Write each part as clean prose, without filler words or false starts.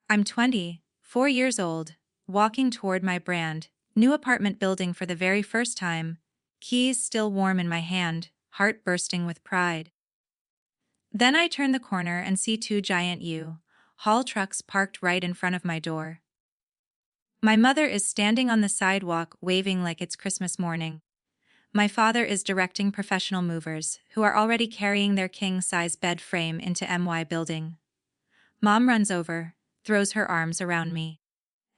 I'm 24 years old, walking toward my brand new apartment building for the very first time, keys still warm in my hand, heart bursting with pride. Then I turn the corner and see two giant U-Haul trucks parked right in front of my door. My mother is standing on the sidewalk waving like it's Christmas morning. My father is directing professional movers who are already carrying their king-size bed frame into my building. Mom runs over, throws her arms around me,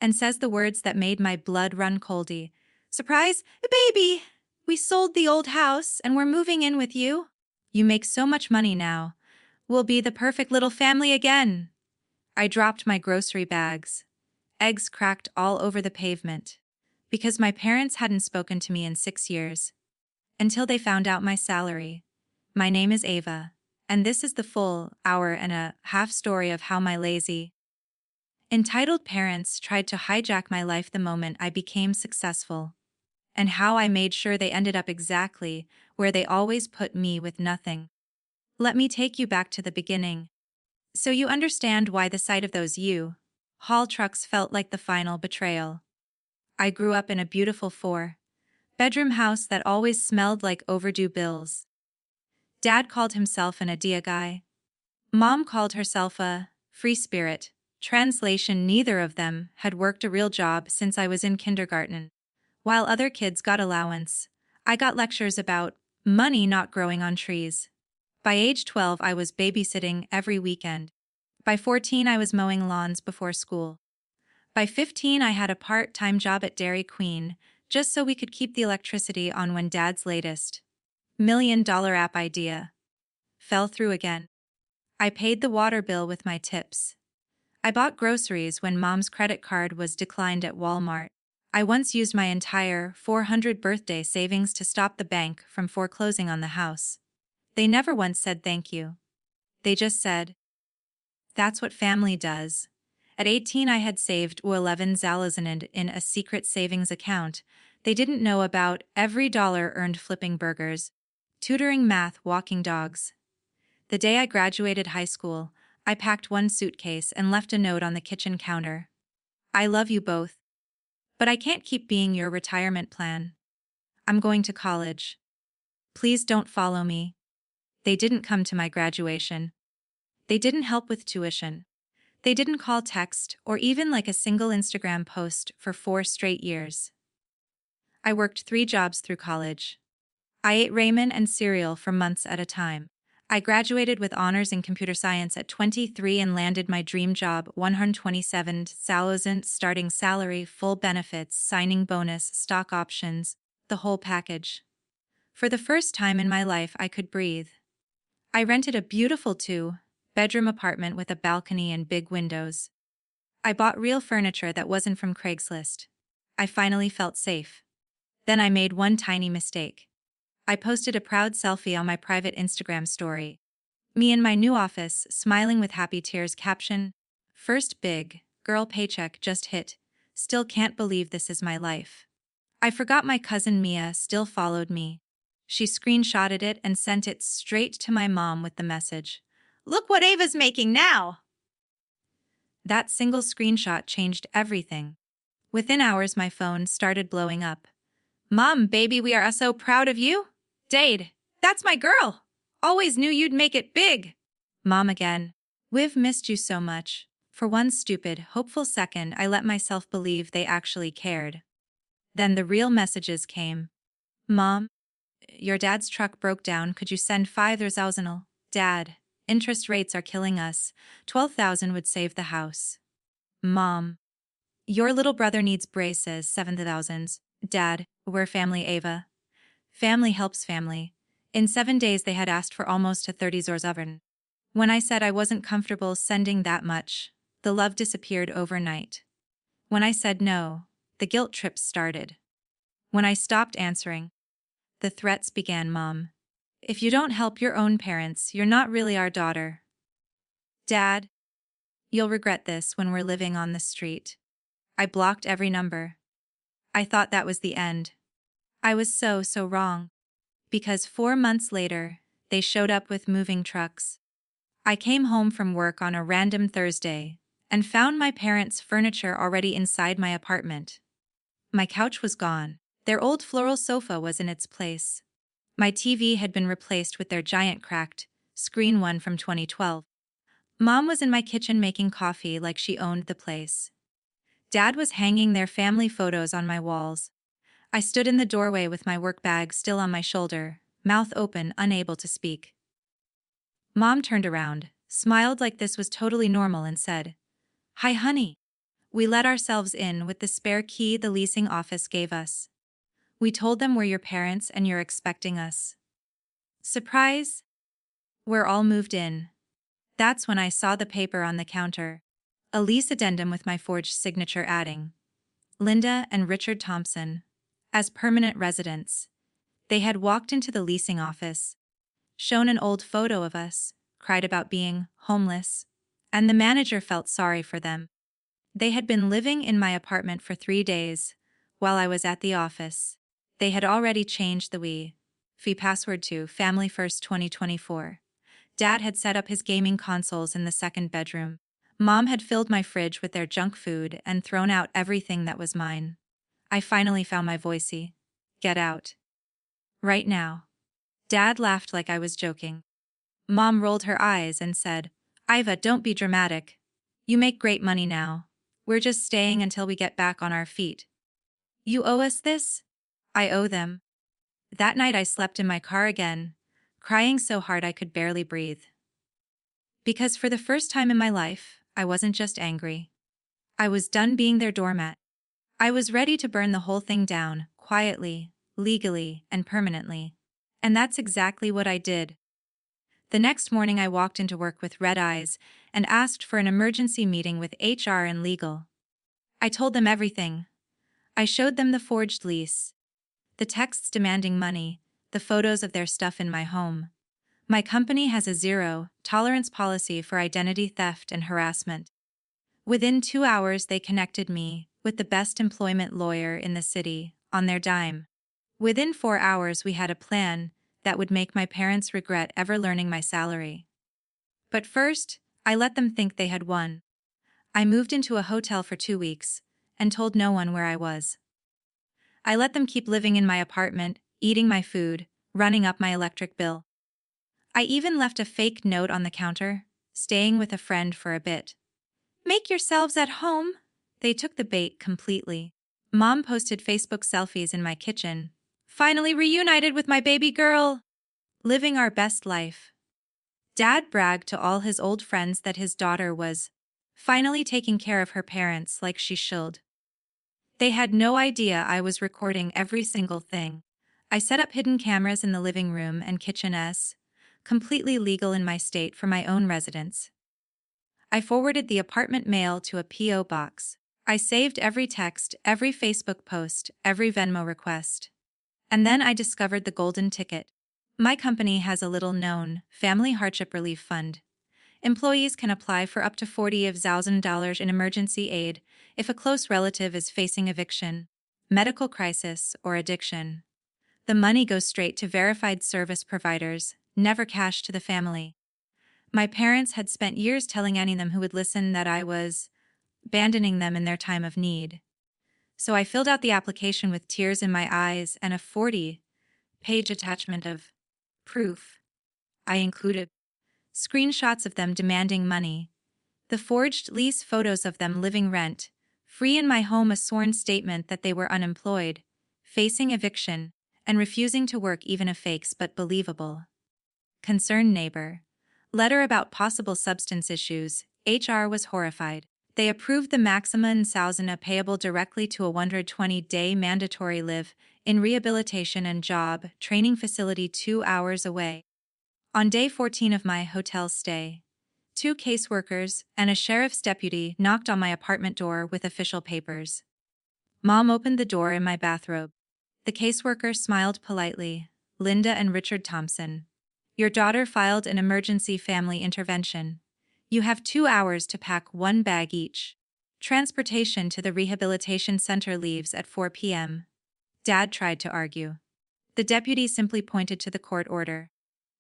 and says the words that made my blood run coldy. "Surprise, baby! We sold the old house and we're moving in with you. You make so much money now. We'll be the perfect little family again." I dropped my grocery bags. Eggs cracked all over the pavement. Because my parents hadn't spoken to me in 6 years. Until they found out my salary. My name is Ava, and this is the full hour-and-a-half story of how my lazy, entitled parents tried to hijack my life the moment I became successful, and how I made sure they ended up exactly where they always put me with nothing. Let me take you back to the beginning, so you understand why the sight of those U-Haul trucks felt like the final betrayal. I grew up in a beautiful 4-bedroom house that always smelled like overdue bills. Dad called himself an idea guy. Mom called herself a free spirit. Translation: neither of them had worked a real job since I was in kindergarten. While other kids got allowance, I got lectures about money not growing on trees. By age 12, I was babysitting every weekend. By 14, I was mowing lawns before school. By 15, I had a part-time job at Dairy Queen, just so we could keep the electricity on when Dad's latest $1 million app idea fell through again. I paid the water bill with my tips. I bought groceries when Mom's credit card was declined at Walmart. I once used my entire $400 birthday savings to stop the bank from foreclosing on the house. They never once said thank you. They just said, "That's what family does." At 18, I had saved 11,000 in a secret savings account. They didn't know about every dollar earned flipping burgers, tutoring math, walking dogs. The day I graduated high school, I packed one suitcase and left a note on the kitchen counter. "I love you both, but I can't keep being your retirement plan. I'm going to college. Please don't follow me." They didn't come to my graduation. They didn't help with tuition. They didn't call, text, or even like a single Instagram post for 4 straight years. I worked 3 jobs through college. I ate ramen and cereal for months at a time. I graduated with honors in computer science at 23 and landed my dream job, $127,000 starting salary, full benefits, signing bonus, stock options, the whole package. For the first time in my life, I could breathe. I rented a beautiful 2-bedroom apartment with a balcony and big windows. I bought real furniture that wasn't from Craigslist. I finally felt safe. Then I made one tiny mistake. I posted a proud selfie on my private Instagram story. Me in my new office, smiling with happy tears, caption, "First big girl paycheck just hit. Still can't believe this is my life." I forgot my cousin Mia still followed me. She screenshotted it and sent it straight to my mom with the message, "Look what Ava's making now." That single screenshot changed everything. Within hours, my phone started blowing up. "Mom, baby, we are so proud of you. Dade, that's my girl. Always knew you'd make it big." Mom again. "We've missed you so much." For one stupid, hopeful second, I let myself believe they actually cared. Then the real messages came. "Mom, your dad's truck broke down. Could you send 5,000? Dad, interest rates are killing us. 12,000 would save the house." "Mom, your little brother needs braces. 7,000. Dad, we're family, Ava. Family helps family." In 7 days, they had asked for almost a 30 oven. When I said I wasn't comfortable sending that much, the love disappeared overnight. When I said no, the guilt trips started. When I stopped answering, the threats began. "Mom, if you don't help your own parents, you're not really our daughter. Dad, you'll regret this when we're living on the street." I blocked every number. I thought that was the end. I was so wrong. Because 4 months later, they showed up with moving trucks. I came home from work on a random Thursday, and found my parents' furniture already inside my apartment. My couch was gone. Their old floral sofa was in its place. My TV had been replaced with their giant cracked screen one from 2012. Mom was in my kitchen making coffee like she owned the place. Dad was hanging their family photos on my walls. I stood in the doorway with my work bag still on my shoulder, mouth open, unable to speak. Mom turned around, smiled like this was totally normal and said, "Hi, honey." We let ourselves in with the spare key the leasing office gave us. We told them we're your parents and you're expecting us. Surprise? We're all moved in. That's when I saw the paper on the counter. A lease addendum with my forged signature adding, Linda and Richard Thompson, as permanent residents. They had walked into the leasing office, shown an old photo of us, cried about being homeless, and the manager felt sorry for them. They had been living in my apartment for 3 days while I was at the office. They had already changed the Wi-Fi password to Family First 2024. Dad had set up his gaming consoles in the second bedroom. Mom had filled my fridge with their junk food and thrown out everything that was mine. I finally found my voicey. Get out. Right now. Dad laughed like I was joking. Mom rolled her eyes and said, "Iva, don't be dramatic. You make great money now. We're just staying until we get back on our feet." "You owe us this?" "I owe them." That night I slept in my car again, crying so hard I could barely breathe. Because for the first time in my life, I wasn't just angry. I was done being their doormat. I was ready to burn the whole thing down, quietly, legally, and permanently. And that's exactly what I did. The next morning I walked into work with red eyes and asked for an emergency meeting with HR and legal. I told them everything. I showed them the forged lease, the texts demanding money, the photos of their stuff in my home. My company has a zero-tolerance policy for identity theft and harassment. Within 2 hours they connected me with the best employment lawyer in the city, on their dime. Within 4 hours we had a plan that would make my parents regret ever learning my salary. But first, I let them think they had won. I moved into a hotel for 2 weeks and told no one where I was. I let them keep living in my apartment, eating my food, running up my electric bill. I even left a fake note on the counter, staying with a friend for a bit. "Make yourselves at home." They took the bait completely. Mom posted Facebook selfies in my kitchen. "Finally reunited with my baby girl. Living our best life." Dad bragged to all his old friends that his daughter was finally taking care of her parents like she should. They had no idea I was recording every single thing. I set up hidden cameras in the living room and kitchen completely legal in my state for my own residence. I forwarded the apartment mail to a P.O. box. I saved every text, every Facebook post, every Venmo request. And then I discovered the golden ticket. My company has a little-known family hardship relief fund. Employees can apply for up to $40,000 in emergency aid if a close relative is facing eviction, medical crisis, or addiction. The money goes straight to verified service providers, never cash to the family. My parents had spent years telling any of them who would listen that I was abandoning them in their time of need. So I filled out the application with tears in my eyes and a 40-page attachment of proof. I included screenshots of them demanding money, the forged lease photos of them living rent-free in my home, a sworn statement that they were unemployed, facing eviction, and refusing to work, even a fakes but believable. Concerned neighbor. Letter about possible substance issues. HR was horrified. They approved the maximum $1,000 payable directly to a 120-day mandatory live-in rehabilitation and job training facility 2 hours away. On day 14 of my hotel stay, 2 caseworkers and a sheriff's deputy knocked on my apartment door with official papers. Mom opened the door in my bathrobe. The caseworker smiled politely. "Linda and Richard Thompson. Your daughter filed an emergency family intervention. You have 2 hours to pack 1 bag each. Transportation to the rehabilitation center leaves at 4 p.m. Dad tried to argue. The deputy simply pointed to the court order.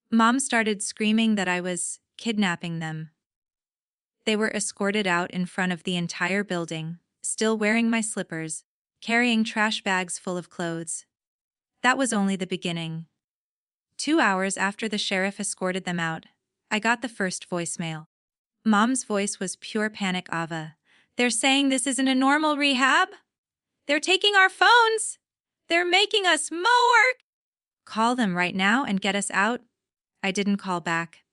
Mom started screaming that I was kidnapping them. They were escorted out in front of the entire building, still wearing my slippers, carrying trash bags full of clothes. That was only the beginning. 2 hours after the sheriff escorted them out, I got the first voicemail. Mom's voice was pure panic. Ava. They're saying this isn't a normal rehab? They're taking our phones! They're making us more work! Call them right now and get us out. I didn't call back.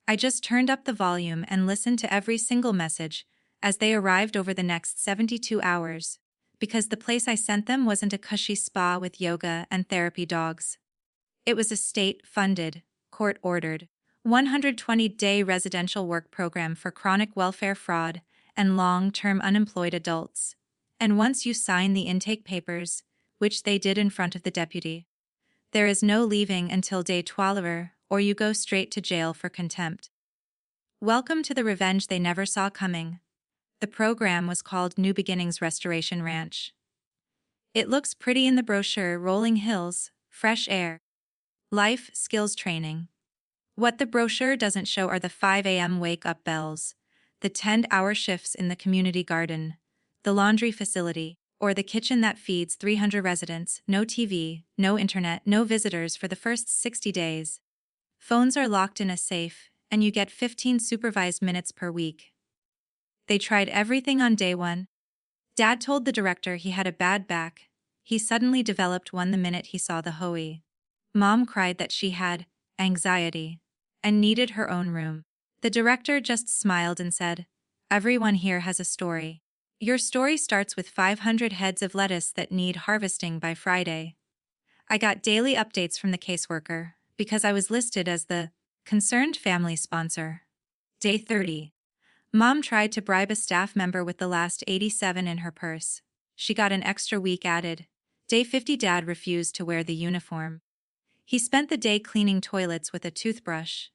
I just turned up the volume and listened to every single message as they arrived over the next 72 hours, because the place I sent them wasn't a cushy spa with yoga and therapy dogs. It was a state-funded, court-ordered, 120-day residential work program for chronic welfare fraud and long-term unemployed adults. And once you sign the intake papers, which they did in front of the deputy, there is no leaving until day 12, or you go straight to jail for contempt. Welcome to the revenge they never saw coming. The program was called New Beginnings Restoration Ranch. It looks pretty in the brochure: rolling hills, fresh air, life skills training. What the brochure doesn't show are the 5 a.m. wake-up bells, the 10-hour shifts in the community garden, the laundry facility, or the kitchen that feeds 300 residents, no TV, no internet, no visitors for the first 60 days. Phones are locked in a safe, and you get 15 supervised minutes per week. They tried everything on day 1. Dad told the director he had a bad back. He suddenly developed one the minute he saw the Hoey. Mom cried that she had anxiety and needed her own room. The director just smiled and said, "Everyone here has a story. Your story starts with 500 heads of lettuce that need harvesting by Friday." I got daily updates from the caseworker because I was listed as the concerned family sponsor. Day 30. Mom tried to bribe a staff member with the last 87 in her purse. She got an extra week added. Day 50. Dad refused to wear the uniform. He spent the day cleaning toilets with a toothbrush.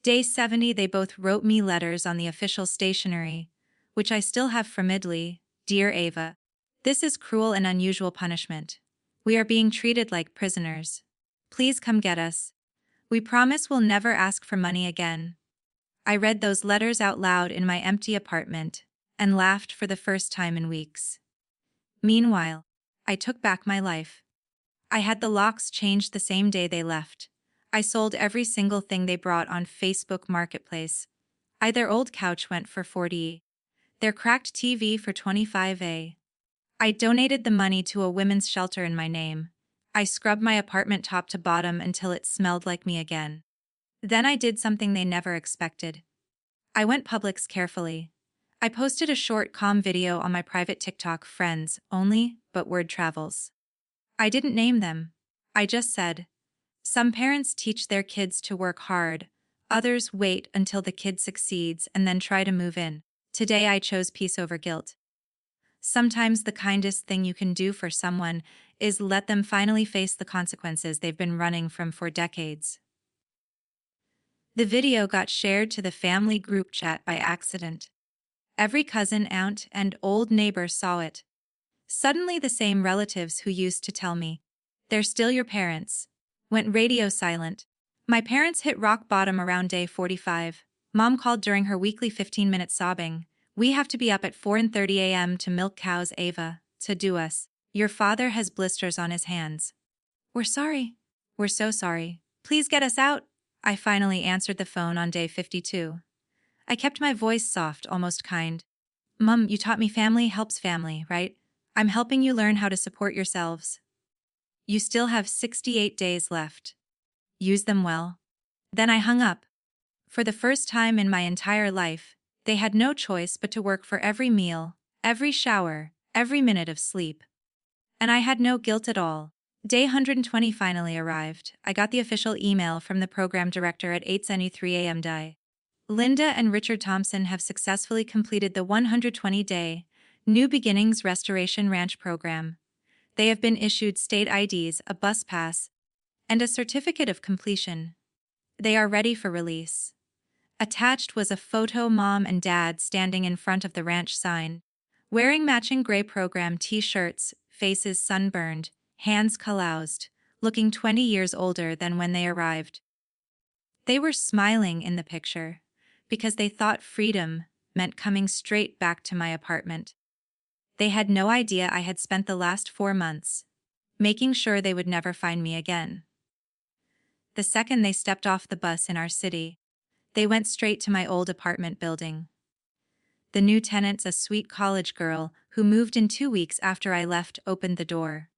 Day 70. They both wrote me letters on the official stationery, which I still have from Italy. Dear Ava, this is cruel and unusual punishment. We are being treated like prisoners. Please come get us. We promise we'll never ask for money again. I read those letters out loud in my empty apartment and laughed for the first time in weeks. Meanwhile, I took back my life. I had the locks changed the same day they left. I sold every single thing they brought on Facebook Marketplace. Their old couch went for $40. Their cracked TV for $25. I donated the money to a women's shelter in my name. I scrubbed my apartment top to bottom until it smelled like me again. Then I did something they never expected. I went Publix carefully. I posted a short calm video on my private TikTok, friends only, but word travels. I didn't name them. I just said, some parents teach their kids to work hard, others wait until the kid succeeds and then try to move in. Today I chose peace over guilt. Sometimes the kindest thing you can do for someone is let them finally face the consequences they've been running from for decades. The video got shared to the family group chat by accident. Every cousin, aunt, and old neighbor saw it. Suddenly the same relatives who used to tell me, "They're still your parents," went radio silent. My parents hit rock bottom around day 45. Mom called during her weekly 15-minute sobbing. "We have to be up at 4:30 a.m. to milk cows, Ava, to do us. Your father has blisters on his hands." "We're sorry. We're so sorry. Please get us out." I finally answered the phone on day 52. I kept my voice soft, almost kind. "Mom, you taught me family helps family, right? I'm helping you learn how to support yourselves. You still have 68 days left. Use them well." Then I hung up. For the first time in my entire life, they had no choice but to work for every meal, every shower, every minute of sleep. And I had no guilt at all. Day 120 finally arrived. I got the official email from the program director at 8:73 a.m. Linda and Richard Thompson have successfully completed the 120-day New Beginnings Restoration Ranch program. They have been issued state IDs, a bus pass, and a certificate of completion. They are ready for release. Attached was a photo: Mom and Dad standing in front of the ranch sign, wearing matching gray program t-shirts, faces sunburned, hands calloused, looking 20 years older than when they arrived. They were smiling in the picture because they thought freedom meant coming straight back to my apartment. They had no idea I had spent the last 4 months making sure they would never find me again. The second they stepped off the bus in our city, they went straight to my old apartment building. The new tenant's a sweet college girl who moved in 2 weeks after I left, opened the door.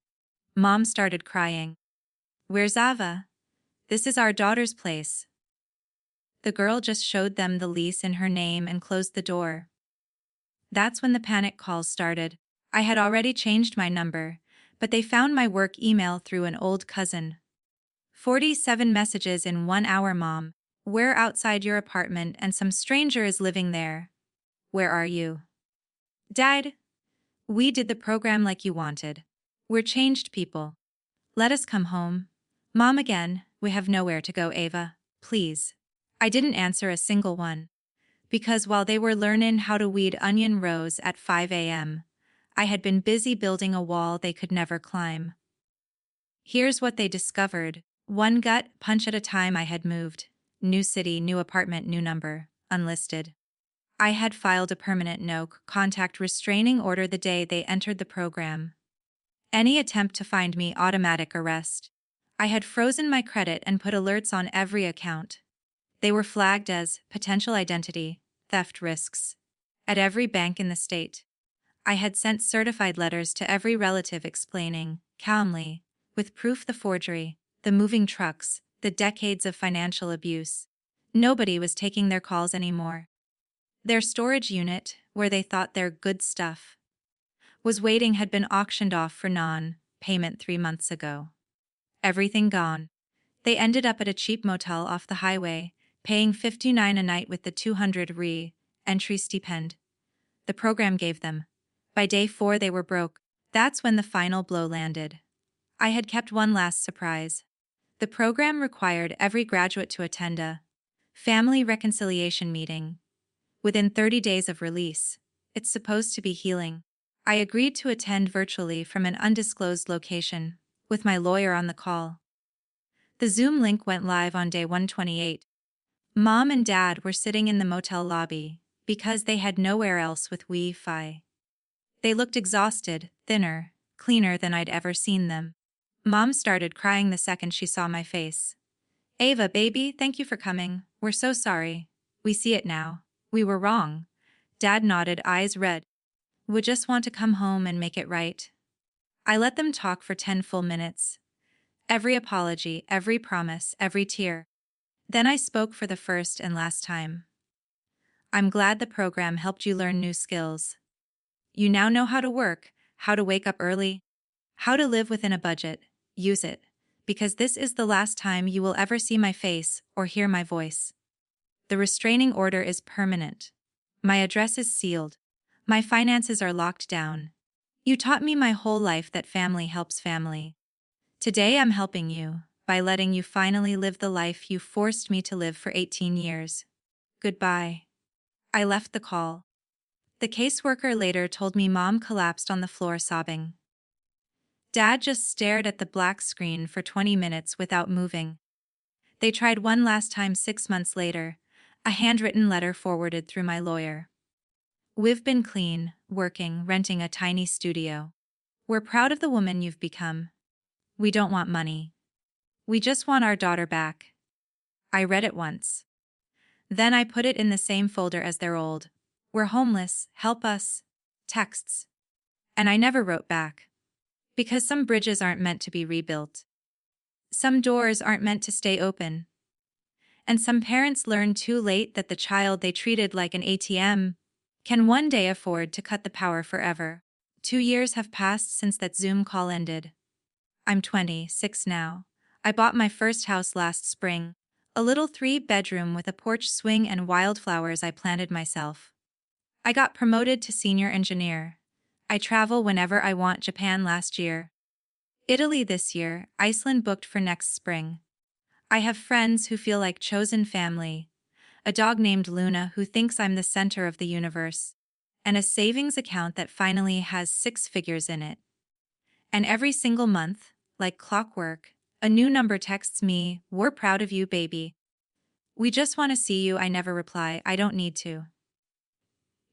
Mom started crying. "Where's Ava? This is our daughter's place." The girl just showed them the lease in her name and closed the door. That's when the panic calls started. I had already changed my number, but they found my work email through an old cousin. 47 messages in 1 hour. "Mom, we're outside your apartment and some stranger is living there. Where are you?" "Dad, we did the program like you wanted. We're changed people. Let us come home." "Mom again, we have nowhere to go, Ava. Please." I didn't answer a single one. Because while they were learning how to weed onion rows at 5 a.m., I had been busy building a wall they could never climb. Here's what they discovered. One gut punch at a time. I had moved. New city, new apartment, new number, unlisted. I had filed a permanent no-contact restraining order the day they entered the program. Any attempt to find me, automatic arrest. I had frozen my credit and put alerts on every account. They were flagged as potential identity theft risks at every bank in the state. I had sent certified letters to every relative explaining, calmly, with proof, the forgery, the moving trucks, the decades of financial abuse. Nobody was taking their calls anymore. Their storage unit, where they thought their good stuff was waiting, had been auctioned off for non-payment 3 months ago. Everything gone. They ended up at a cheap motel off the highway, paying $59 a night with the $200 re-entry stipend the program gave them. By day 4 they were broke. That's when the final blow landed. I had kept one last surprise. The program required every graduate to attend a family reconciliation meeting within 30 days of release. It's supposed to be healing. I agreed to attend virtually from an undisclosed location, with my lawyer on the call. The Zoom link went live on day 128. Mom and Dad were sitting in the motel lobby because they had nowhere else with Wi-Fi. They looked exhausted, thinner, cleaner than I'd ever seen them. Mom started crying the second she saw my face. "Ava, baby, thank you for coming. We're so sorry. We see it now. We were wrong." Dad nodded, eyes red. "We just want to come home and make it right." I let them talk for 10 full minutes. Every apology, every promise, every tear. Then I spoke for the first and last time. "I'm glad the program helped you learn new skills. You now know how to work, how to wake up early, how to live within a budget. Use it, because this is the last time you will ever see my face or hear my voice. The restraining order is permanent. My address is sealed. My finances are locked down. You taught me my whole life that family helps family. Today I'm helping you by letting you finally live the life you forced me to live for 18 years. Goodbye." I left the call. The caseworker later told me Mom collapsed on the floor sobbing. Dad just stared at the black screen for 20 minutes without moving. They tried one last time 6 months later, a handwritten letter forwarded through my lawyer. "We've been clean, working, renting a tiny studio. We're proud of the woman you've become. We don't want money. We just want our daughter back." I read it once. Then I put it in the same folder as their old "We're homeless, help us" texts. And I never wrote back. Because some bridges aren't meant to be rebuilt. Some doors aren't meant to stay open. And some parents learn too late that the child they treated like an ATM can one day afford to cut the power forever. 2 years have passed since that Zoom call ended. I'm 26 now. I bought my first house last spring, a little 3-bedroom with a porch swing and wildflowers I planted myself. I got promoted to senior engineer. I travel whenever I want. Japan last year. Italy this year, Iceland booked for next spring. I have friends who feel like chosen family, a dog named Luna who thinks I'm the center of the universe, and a savings account that finally has 6 figures in it. And every single month, like clockwork, a new number texts me, "We're proud of you, baby. We just want to see you." I never reply. I don't need to.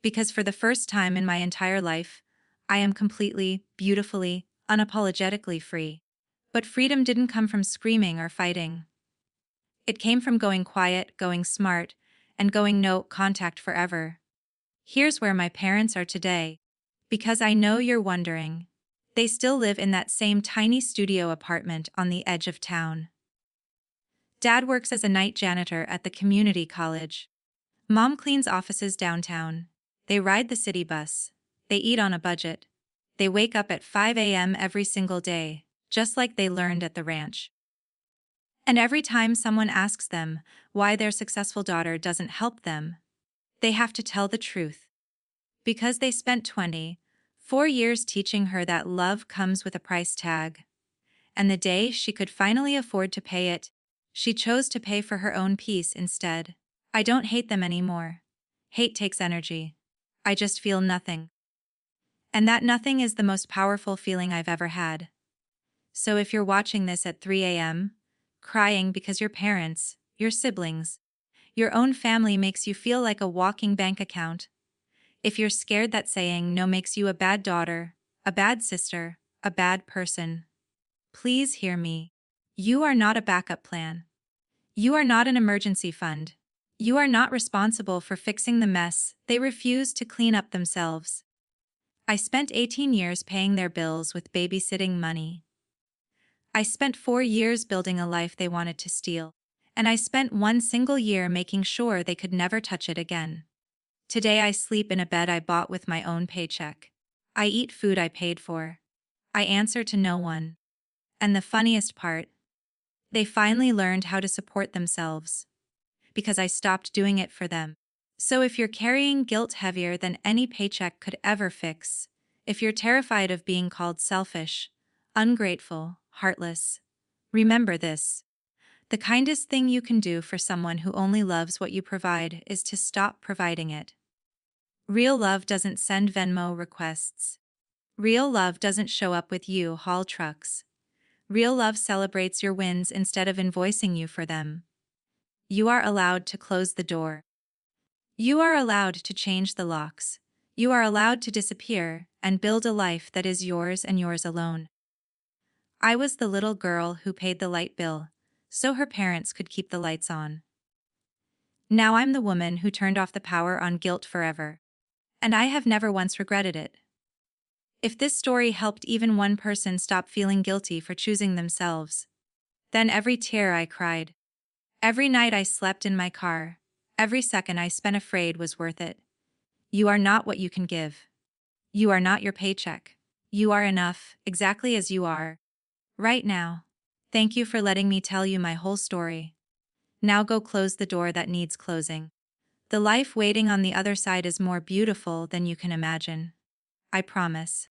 because for the first time in my entire life, I am completely, beautifully, unapologetically free. But freedom didn't come from screaming or fighting. It came from going quiet, going smart, and going no contact forever. Here's where my parents are today. Because I know you're wondering. They still live in that same tiny studio apartment on the edge of town. Dad works as a night janitor at the community college. Mom cleans offices downtown. They ride the city bus. They eat on a budget. They wake up at 5 a.m. every single day, just like they learned at the ranch. And every time someone asks them why their successful daughter doesn't help them, they have to tell the truth. Because they spent 24 years teaching her that love comes with a price tag. And the day she could finally afford to pay it, she chose to pay for her own peace instead. I don't hate them anymore. Hate takes energy. I just feel nothing. And that nothing is the most powerful feeling I've ever had. So if you're watching this at 3 a.m., crying because your parents, your siblings, your own family makes you feel like a walking bank account, if you're scared that saying no makes you a bad daughter, a bad sister, a bad person, please hear me. You are not a backup plan. You are not an emergency fund. You are not responsible for fixing the mess they refuse to clean up themselves. I spent 18 years paying their bills with babysitting money. I spent 4 years building a life they wanted to steal, and I spent 1 single year making sure they could never touch it again. Today I sleep in a bed I bought with my own paycheck. I eat food I paid for. I answer to no one. And the funniest part, they finally learned how to support themselves. Because I stopped doing it for them. So if you're carrying guilt heavier than any paycheck could ever fix, if you're terrified of being called selfish, ungrateful, heartless, remember this. The kindest thing you can do for someone who only loves what you provide is to stop providing it. Real love doesn't send Venmo requests. Real love doesn't show up with U-Haul trucks. Real love celebrates your wins instead of invoicing you for them. You are allowed to close the door. You are allowed to change the locks. You are allowed to disappear and build a life that is yours and yours alone. I was the little girl who paid the light bill, so her parents could keep the lights on. Now I'm the woman who turned off the power on guilt forever. And I have never once regretted it. If this story helped even one person stop feeling guilty for choosing themselves, then every tear I cried, every night I slept in my car, every second I spent afraid was worth it. You are not what you can give. You are not your paycheck. You are enough, exactly as you are. Right now. Thank you for letting me tell you my whole story. Now go close the door that needs closing. The life waiting on the other side is more beautiful than you can imagine. I promise.